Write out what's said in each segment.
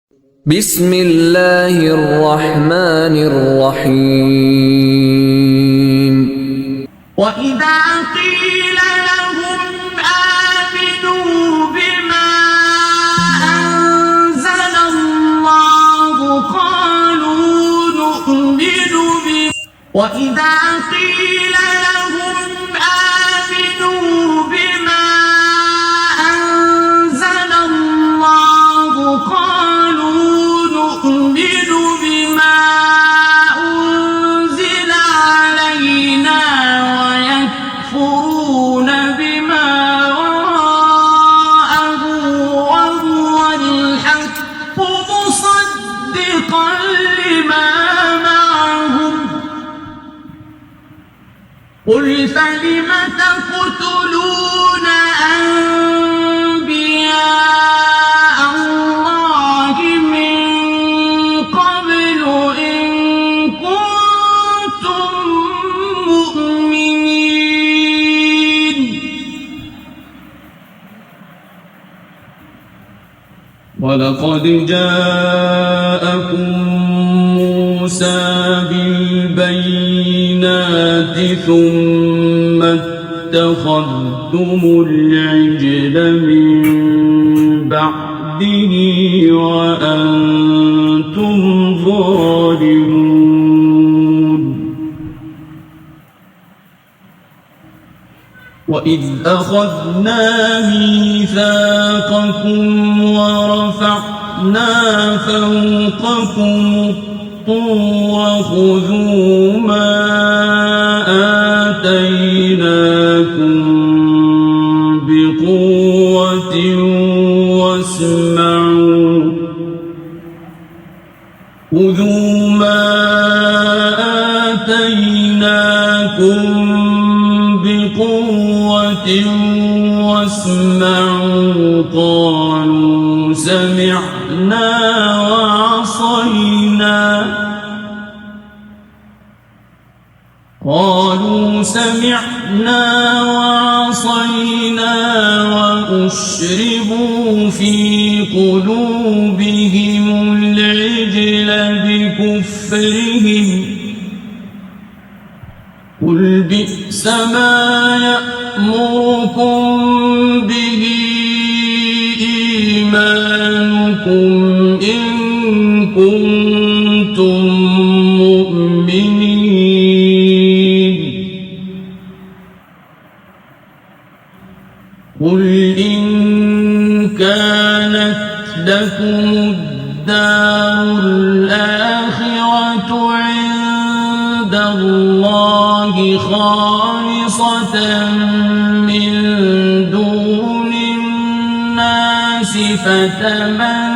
بسم الله الرحمن الرحيم. وإذا قيل لهم آمنوا بما أنزل الله قالوا نؤمن به وإذا قيل لهم آمنوا بما أنزل الله قالوا نؤمن بما أنزل علينا ويكفرون بما وراءه وهو الحق مصدقا لما معهم قل فلم تقتلون أنبياء الله من قبل إن كنتم مؤمنين ولقد جاءكم موسى بالبينات ثم اتخذتم العجل من بعده وأنتم ظالمون وإذ أخذنا ميثاقكم ورفعنا فوقكم الطور خذوا ما آتيناكم بقوة واسمعوا خذوا ما آتيناكم بقوة واسمعوا قالوا سمعنا وعصينا وأشربوا في قلوبهم العجل بكفرهم قل بئس ما يأمركم به إيمانكم إن كنتم مؤمنين قل إن كانت لكم الدار الآخرة عند الله خالصة من دون الناس فتمنوا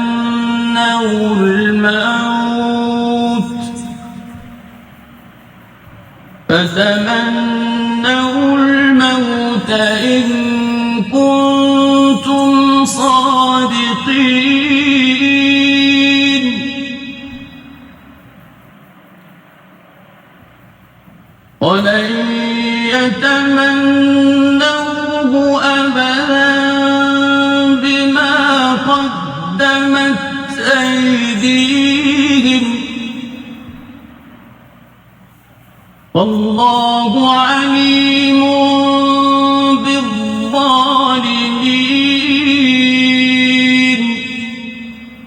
الموت إن كنتم صادقين ولن يتمنوه أبدا بما قدمت أيديهم والله عليم بالظالمين.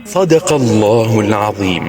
صدق الله العظيم.